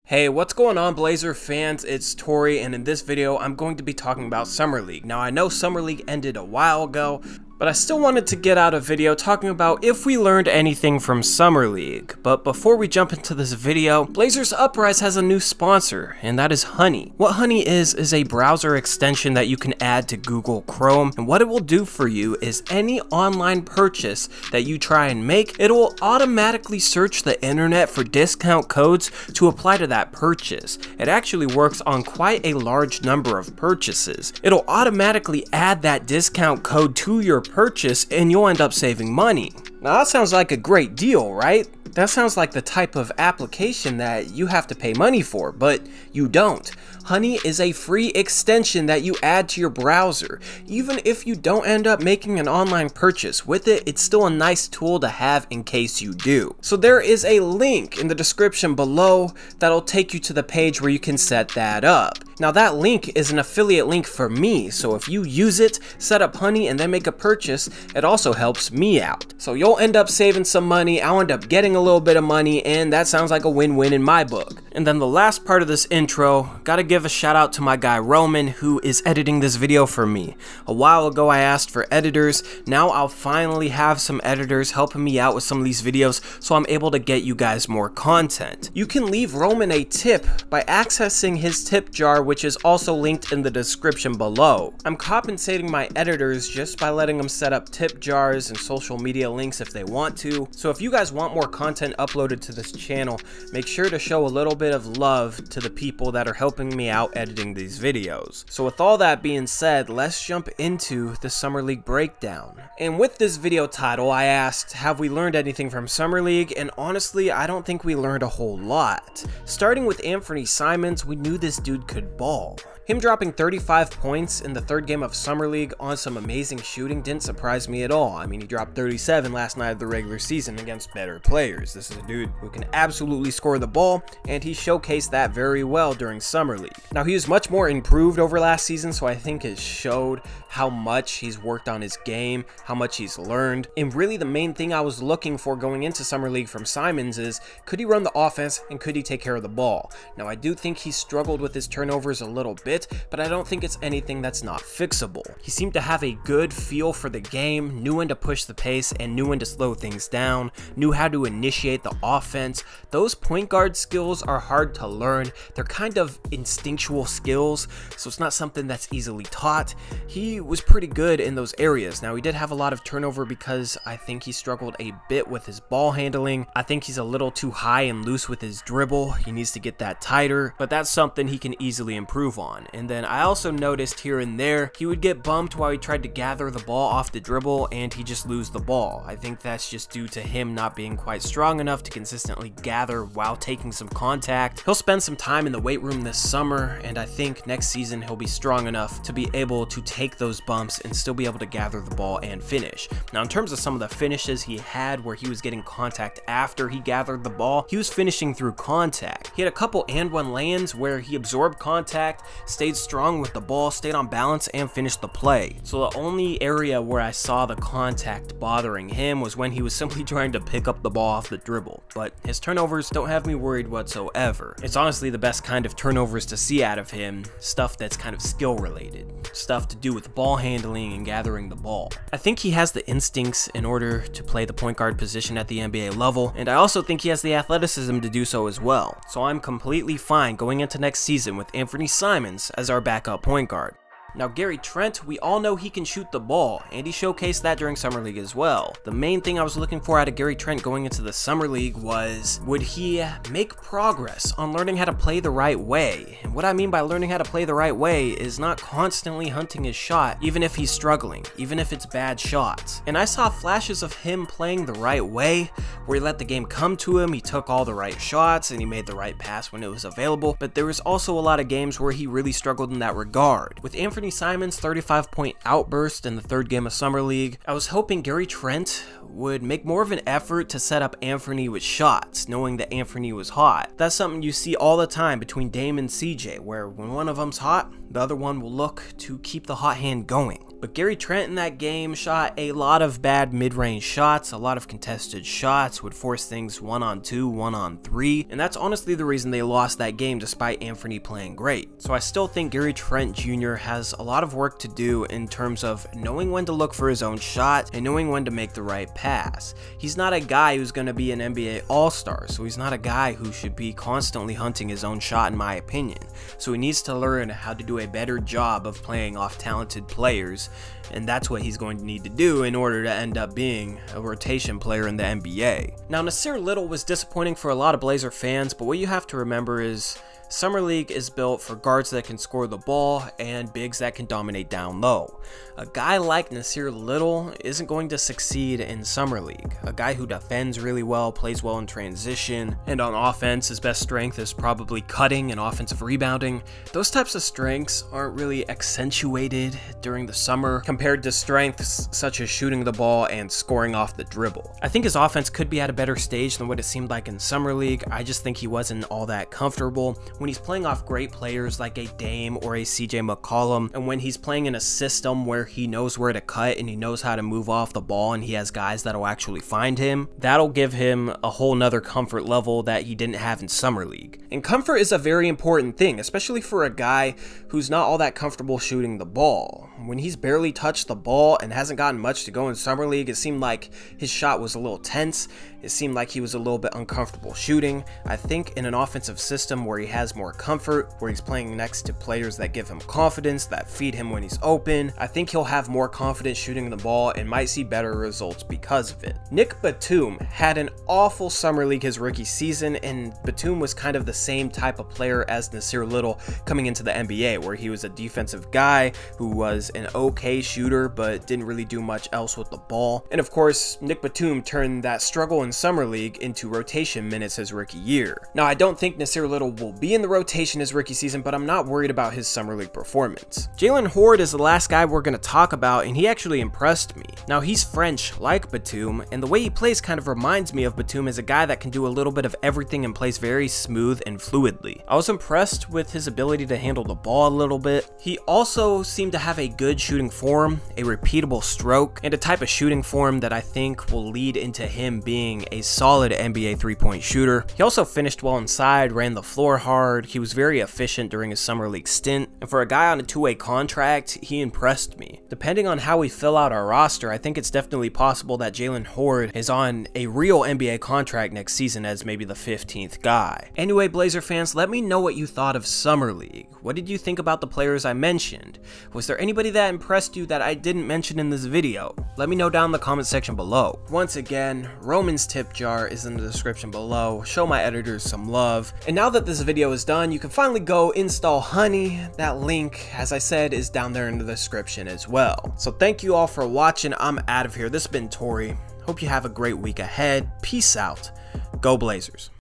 Hey, what's going on, Blazer fans? It's Tori, and in this video, I'm going to be talking about Summer League. Now, I know Summer League ended a while ago, but I still wanted to get out a video talking about if we learned anything from Summer League. But before we jump into this video, Blazers Uprise has a new sponsor, and that is Honey. What Honey is a browser extension that you can add to Google Chrome, and what it will do for you is any online purchase that you try and make, it will automatically search the internet for discount codes to apply to that purchase. It actually works on quite a large number of purchases. It'll automatically add that discount code to your purchase and you'll end up saving money. Now that sounds like a great deal, right? That sounds like the type of application that you have to pay money for, but you don't. Honey is a free extension that you add to your browser. Even if you don't end up making an online purchase with it, it's still a nice tool to have in case you do. So there is a link in the description below that'll take you to the page where you can set that up. Now that link is an affiliate link for me, so if you use it, set up Honey, and then make a purchase, it also helps me out. So you'll end up saving some money, I'll end up getting a little bit of money, and that sounds like a win-win in my book. And then the last part of this intro, gotta give a shout out to my guy Roman, who is editing this video for me. A while ago I asked for editors, now I'll finally have some editors helping me out with some of these videos so I'm able to get you guys more content. You can leave Roman a tip by accessing his tip jar, which is also linked in the description below. I'm compensating my editors just by letting them set up tip jars and social media links if they want to. So if you guys want more content uploaded to this channel, make sure to show a little bit of love to the people that are helping me out editing these videos. So with all that being said, let's jump into the Summer League breakdown. And with this video title, I asked, have we learned anything from Summer League? And honestly, I don't think we learned a whole lot. Starting with Anthony Simons, we knew this dude could ball. Him dropping 35 points in the third game of Summer League on some amazing shooting didn't surprise me at all. I mean, he dropped 37 last night of the regular season against better players. This is a dude who can absolutely score the ball, and he showcased that very well during Summer League. Now, he was much more improved over last season, so I think it showed how much he's worked on his game, how much he's learned. And really the main thing I was looking for going into Summer League from Simons is, could he run the offense and could he take care of the ball? Now, I do think he struggled with his turnovers a little bit, but I don't think it's anything that's not fixable. He seemed to have a good feel for the game, knew when to push the pace and knew when to slow things down, knew how to initiate the offense. Those point guard skills are hard to learn. They're kind of instinctual skills, so it's not something that's easily taught. He was pretty good in those areas. Now, he did have a lot of turnover because I think he struggled a bit with his ball handling. I think he's a little too high and loose with his dribble. He needs to get that tighter, but that's something he can easily improve on. And then I also noticed here and there, he would get bumped while he tried to gather the ball off the dribble and he just lose the ball. I think that's just due to him not being quite strong enough to consistently gather while taking some contact. He'll spend some time in the weight room this summer, and I think next season he'll be strong enough to be able to take those bumps and still be able to gather the ball and finish. Now, in terms of some of the finishes he had where he was getting contact after he gathered the ball, he was finishing through contact. He had a couple and one lands where he absorbed contact, stayed strong with the ball, stayed on balance, and finished the play. So the only area where I saw the contact bothering him was when he was simply trying to pick up the ball off the dribble, but his turnovers don't have me worried whatsoever. It's honestly the best kind of turnovers to see out of him, stuff that's kind of skill related, stuff to do with ball handling and gathering the ball. I think he has the instincts in order to play the point guard position at the NBA level, and I also think he has the athleticism to do so as well. So I'm completely fine going into next season with Anthony Simons as our backup point guard. Now, Gary Trent, we all know he can shoot the ball, and he showcased that during Summer League as well. The main thing I was looking for out of Gary Trent going into the Summer League was, would he make progress on learning how to play the right way? And what I mean by learning how to play the right way is not constantly hunting his shot, even if he's struggling, even if it's bad shots. And I saw flashes of him playing the right way, where he let the game come to him, he took all the right shots, and he made the right pass when it was available, but there was also a lot of games where he really struggled in that regard. With Anthony Simons' 35-point outburst in the third game of Summer League, I was hoping Gary Trent would make more of an effort to set up Anthony with shots, knowing that Anthony was hot. That's something you see all the time between Dame and CJ, where when one of them's hot, the other one will look to keep the hot hand going. But Gary Trent in that game shot a lot of bad mid-range shots, a lot of contested shots, would force things 1-on-2, 1-on-3, and that's honestly the reason they lost that game despite Anthony playing great. So I still think Gary Trent Jr. has a lot of work to do in terms of knowing when to look for his own shot and knowing when to make the right pass. He's not a guy who's going to be an NBA All-Star, so he's not a guy who should be constantly hunting his own shot in my opinion. So he needs to learn how to do a better job of playing off talented players, and that's what he's going to need to do in order to end up being a rotation player in the NBA. Now, Nasir Little was disappointing for a lot of Blazer fans, but what you have to remember is Summer League is built for guards that can score the ball and bigs that can dominate down low. A guy like Nasir Little isn't going to succeed in Summer League. A guy who defends really well, plays well in transition, and on offense his best strength is probably cutting and offensive rebounding. Those types of strengths aren't really accentuated during the summer compared to strengths such as shooting the ball and scoring off the dribble. I think his offense could be at a better stage than what it seemed like in Summer League. I just think he wasn't all that comfortable when he's playing off great players like a Dame or a CJ McCollum, and when he's playing in a system where he knows where to cut and he knows how to move off the ball and he has guys that'll actually find him, that'll give him a whole nother comfort level that he didn't have in Summer League. And comfort is a very important thing, especially for a guy who's not all that comfortable shooting the ball. When he's barely touched the ball and hasn't gotten much to go in Summer League, it seemed like his shot was a little tense. It seemed like he was a little bit uncomfortable shooting. I think in an offensive system where he has more comfort, where he's playing next to players that give him confidence, that feed him when he's open, I think he'll have more confidence shooting the ball and might see better results because of it. Nick Batum had an awful Summer League his rookie season, and Batum was kind of the same type of player as Nasir Little coming into the NBA, where he was a defensive guy who was an okay shooter but didn't really do much else with the ball. And of course, Nick Batum turned that struggle in Summer League into rotation minutes his rookie year. Now, I don't think Nasir Little will be in the rotation his rookie season, but I'm not worried about his Summer League performance. Jalen Horde is the last guy we're going to talk about, and he actually impressed me. Now, he's French like Batum, and the way he plays kind of reminds me of Batum as a guy that can do a little bit of everything and plays very smooth and fluidly. I was impressed with his ability to handle the ball a little bit. He also seemed to have a good shooting form, a repeatable stroke, and a type of shooting form that I think will lead into him being a solid NBA three-point shooter. He also finished well inside, ran the floor hard. He was very efficient during his Summer League stint, and for a guy on a two-way contract, he impressed me. Depending on how we fill out our roster, I think it's definitely possible that Jalen Horde is on a real NBA contract next season as maybe the 15th guy. Anyway, Blazer fans, let me know what you thought of Summer League. What did you think about the players I mentioned? Was there anybody that impressed you that I didn't mention in this video? Let me know down in the comment section below. Once again, Roman's tip jar is in the description below. Show my editors some love. And now that this video is done, you can finally go install Honey. That link, as I said, is down there in the description as well. So thank you all for watching. I'm out of here. This has been Tori. Hope you have a great week ahead. Peace out. Go Blazers.